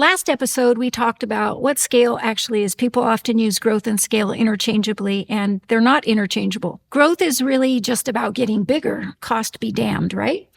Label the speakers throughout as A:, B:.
A: Last episode, we talked about what scale actually is. People often use growth and scale interchangeably, and they're not interchangeable. Growth is really just about getting bigger. Cost be damned, right?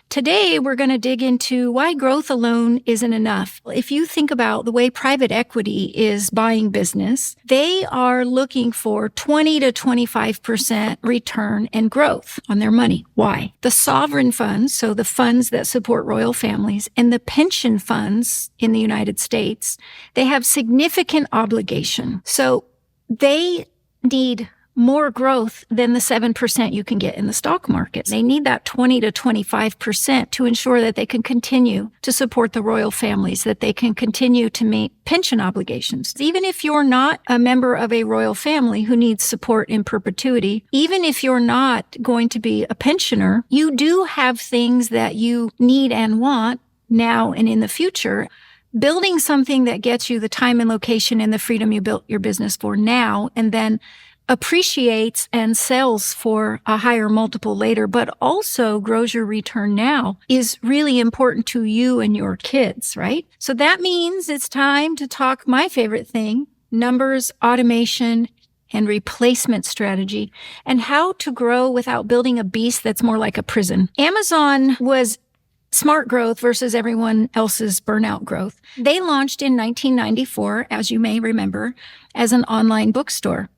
A: Today, we're going to dig into why growth alone isn't enough. If you think about the way private equity is buying business, they are looking for 20 to 25% return and growth on their money. Why? The sovereign funds, so the funds that support royal families, and the pension funds in the United States, they have significant obligation. So they need more growth than the 7% you can get in the stock market. They need that 20 to 25% to ensure that they can continue to support the royal families, that they can continue to meet pension obligations. Even if you're not a member of a royal family who needs support in perpetuity, even if you're not going to be a pensioner, you do have things that you need and want now and in the future. Building something that gets you the time and location and the freedom you built your business for now, and then appreciates and sells for a higher multiple later, but also grows your return now, is really important to you and your kids, right? So that means it's time to talk my favorite thing, numbers, automation, and replacement strategy, and how to grow without building a beast that's more like a prison. Amazon was smart growth versus everyone else's burnout growth. They launched in 1994, as you may remember, as an online bookstore.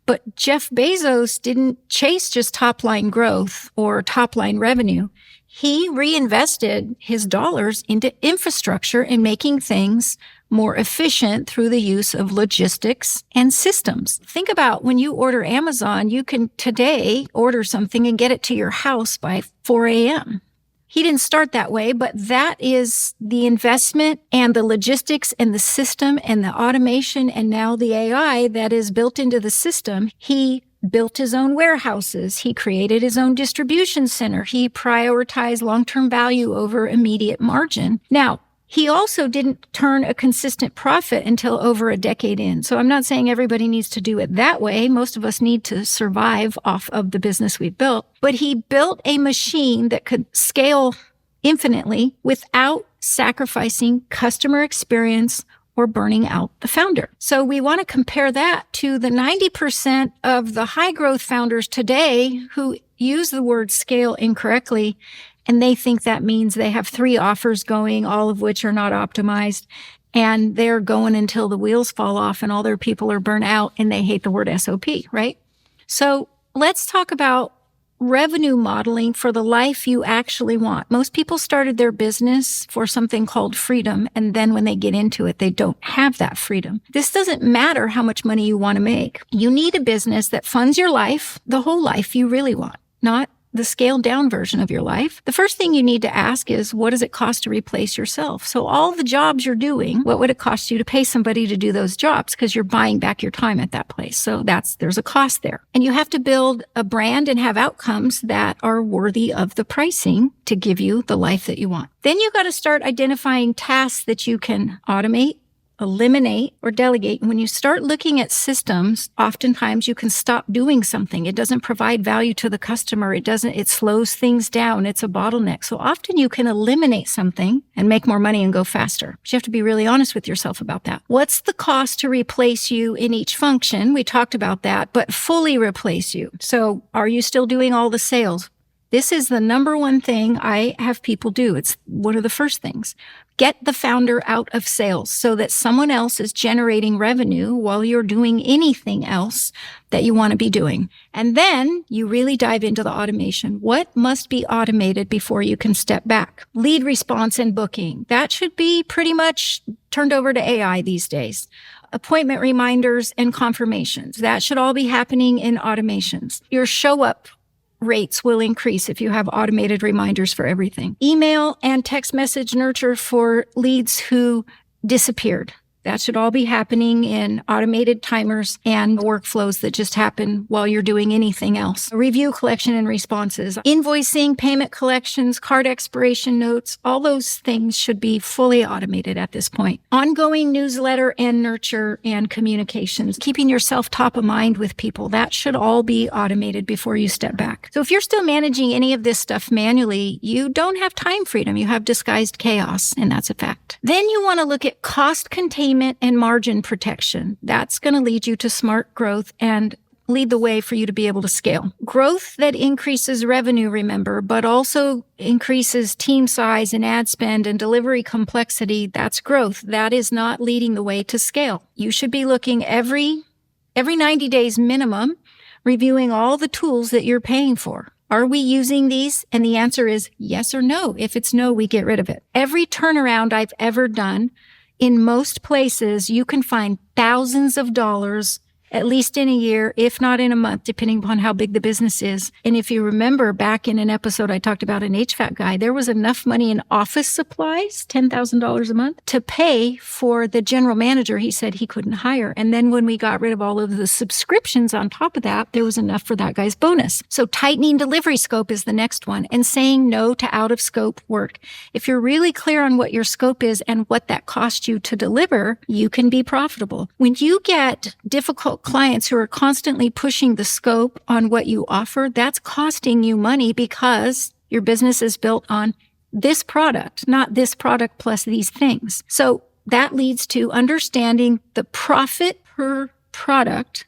A: But Jeff Bezos didn't chase just top-line growth or top-line revenue. He reinvested his dollars into infrastructure and making things more efficient through the use of logistics and systems. Think about when you order Amazon, you can today order something and get it to your house by 4 a.m. He didn't start that way, but that is the investment and the logistics and the system and the automation and now the AI that is built into the system. He built his own warehouses. He created his own distribution center. He prioritized long-term value over immediate margin. Now, he also didn't turn a consistent profit until over a decade in. So I'm not saying everybody needs to do it that way. Most of us need to survive off of the business we've built. But he built a machine that could scale infinitely without sacrificing customer experience or burning out the founder. So we want to compare that to the 90% of the high growth founders today who use the word scale incorrectly. And they think that means they have 3 offers going, all of which are not optimized. And they're going until the wheels fall off and all their people are burnt out and they hate the word SOP, right? So let's talk about revenue modeling for the life you actually want. Most people started their business for something called freedom. And then when they get into it, they don't have that freedom. This doesn't matter how much money you want to make. You need a business that funds your life, the whole life you really want, not the scaled down version of your life. The first thing you need to ask is, what does it cost to replace yourself? So all the jobs you're doing, what would it cost you to pay somebody to do those jobs? Because you're buying back your time at that place. So there's a cost there. And you have to build a brand and have outcomes that are worthy of the pricing to give you the life that you want. Then you got to start identifying tasks that you can automate, eliminate, or delegate. And when you start looking at systems, oftentimes you can stop doing something. It doesn't provide value to the customer. It slows things down. It's a bottleneck. So often you can eliminate something and make more money and go faster. But you have to be really honest with yourself about that. What's the cost to replace you in each function? We talked about that, but fully replace you. So are you still doing all the sales? This is the number one thing I have people do. It's one of the first things. Get the founder out of sales so that someone else is generating revenue while you're doing anything else that you want to be doing. And then you really dive into the automation. What must be automated before you can step back? Lead response and booking. That should be pretty much turned over to AI these days. Appointment reminders and confirmations. That should all be happening in automations. Your show up rates will increase if you have automated reminders for everything. Email and text message nurture for leads who disappeared. That should all be happening in automated timers and workflows that just happen while you're doing anything else. Review, collection, and responses. Invoicing, payment collections, card expiration notes, all those things should be fully automated at this point. Ongoing newsletter and nurture and communications. Keeping yourself top of mind with people. That should all be automated before you step back. So if you're still managing any of this stuff manually, you don't have time freedom. You have disguised chaos, and that's a fact. Then you want to look at cost containment and margin protection. That's going to lead you to smart growth and lead the way for you to be able to scale. Growth that increases revenue, remember, but also increases team size and ad spend and delivery complexity. That's growth. That is not leading the way to scale. You should be looking every 90 days minimum, reviewing all the tools that you're paying for. Are we using these? And the answer is yes or no. If it's no, we get rid of it. Every turnaround I've ever done, in most places, you can find thousands of dollars, at least in a year, if not in a month, depending upon how big the business is. And if you remember back in an episode I talked about an HVAC guy, there was enough money in office supplies, $10,000 a month, to pay for the general manager he said he couldn't hire. And then when we got rid of all of the subscriptions on top of that, there was enough for that guy's bonus. So tightening delivery scope is the next one, and saying no to out of scope work. If you're really clear on what your scope is and what that costs you to deliver, you can be profitable. When you get difficult clients who are constantly pushing the scope on what you offer, that's costing you money because your business is built on this product, not this product plus these things. So that leads to understanding the profit per product,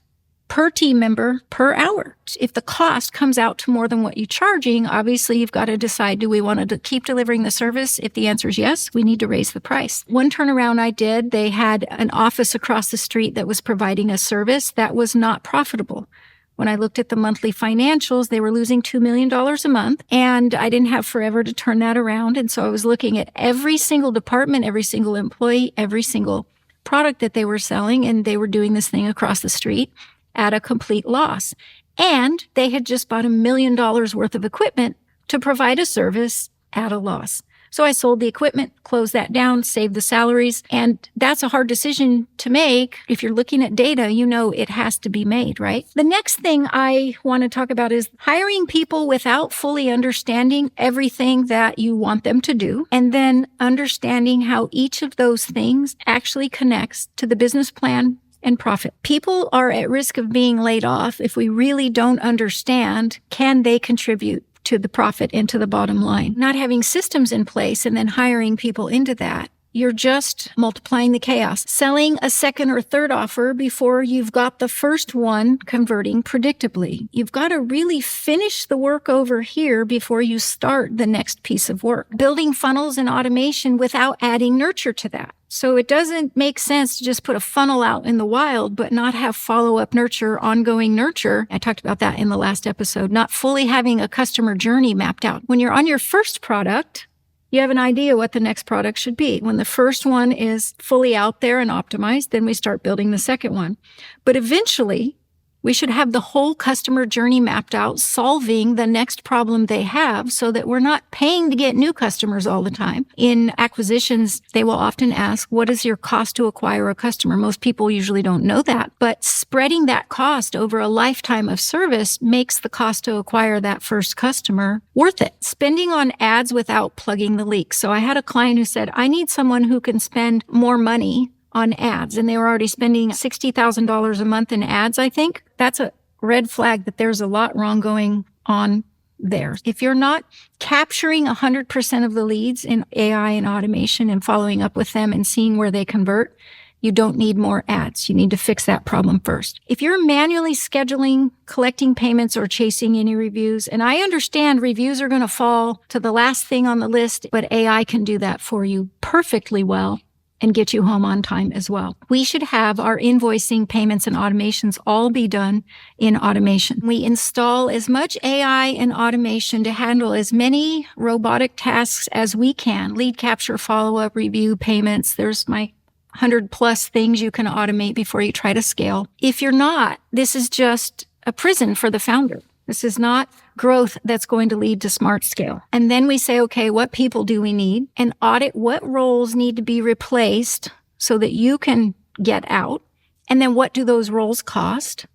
A: per team member, per hour. If the cost comes out to more than what you're charging, obviously you've got to decide, do we want to keep delivering the service? If the answer is yes, we need to raise the price. One turnaround I did, they had an office across the street that was providing a service that was not profitable. When I looked at the monthly financials, they were losing $2 million a month, and I didn't have forever to turn that around. And so I was looking at every single department, every single employee, every single product that they were selling, and they were doing this thing across the street at a complete loss. And they had just bought $1 million worth of equipment to provide a service at a loss. So I sold the equipment, closed that down, saved the salaries. And that's a hard decision to make. If you're looking at data, you know it has to be made, right? The next thing I want to talk about is hiring people without fully understanding everything that you want them to do, and then understanding how each of those things actually connects to the business plan and profit. People are at risk of being laid off if we really don't understand, can they contribute to the profit and to the bottom line? Not having systems in place and then hiring people into that, you're just multiplying the chaos. Selling a second or third offer before you've got the first one converting predictably. You've got to really finish the work over here before you start the next piece of work. Building funnels and automation without adding nurture to that. So it doesn't make sense to just put a funnel out in the wild, but not have follow-up nurture, ongoing nurture. I talked about that in the last episode, not fully having a customer journey mapped out. When you're on your first product, you have an idea what the next product should be. When the first one is fully out there and optimized, then we start building the second one. But eventually, we should have the whole customer journey mapped out, solving the next problem they have so that we're not paying to get new customers all the time. In acquisitions, they will often ask, what is your cost to acquire a customer? Most people usually don't know that, but spreading that cost over a lifetime of service makes the cost to acquire that first customer worth it. Spending on ads without plugging the leaks. So I had a client who said, I need someone who can spend more money on ads, and they were already spending $60,000 a month in ads, I think. That's a red flag that there's a lot wrong going on there. If you're not capturing 100% of the leads in AI and automation and following up with them and seeing where they convert, you don't need more ads. You need to fix that problem first. If you're manually scheduling, collecting payments, or chasing any reviews, and I understand reviews are going to fall to the last thing on the list, but AI can do that for you perfectly well and get you home on time as well. We should have our invoicing, payments, and automations all be done in automation. We install as much AI and automation to handle as many robotic tasks as we can. Lead capture, follow-up, review, payments. There's my 100 plus things you can automate before you try to scale. If you're not, this is just a prison for the founder. This is not growth that's going to lead to smart scale. And then we say, okay, what people do we need? And audit what roles need to be replaced so that you can get out? And then what do those roles cost?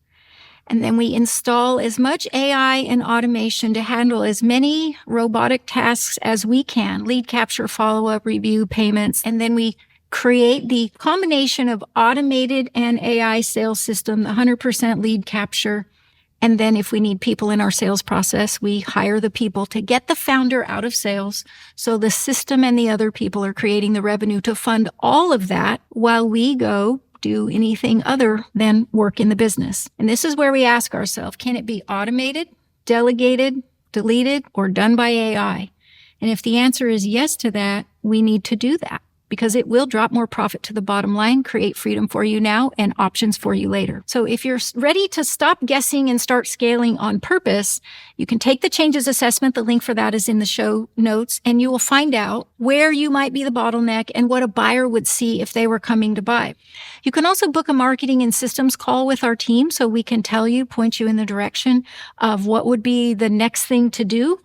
A: And then we install as much AI and automation to handle as many robotic tasks as we can, lead capture, follow-up, review, payments. And then we create the combination of automated and AI sales system, the 100% lead capture. And then if we need people in our sales process, we hire the people to get the founder out of sales. So the system and the other people are creating the revenue to fund all of that while we go do anything other than work in the business. And this is where we ask ourselves, can it be automated, delegated, deleted, or done by AI? And if the answer is yes to that, we need to do that because it will drop more profit to the bottom line, create freedom for you now and options for you later. So if you're ready to stop guessing and start scaling on purpose, you can take the changes assessment. The link for that is in the show notes, and you will find out where you might be the bottleneck and what a buyer would see if they were coming to buy. You can also book a marketing and systems call with our team so we can tell you, point you in the direction of what would be the next thing to do.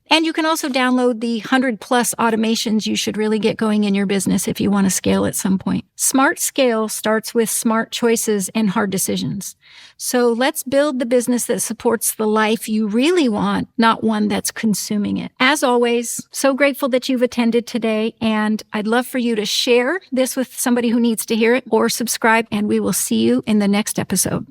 A: And you can also download the 100+ automations you should really get going in your business if you want to scale at some point. Smart scale starts with smart choices and hard decisions. So let's build the business that supports the life you really want, not one that's consuming it. As always, so grateful that you've attended today, and I'd love for you to share this with somebody who needs to hear it or subscribe, and we will see you in the next episode.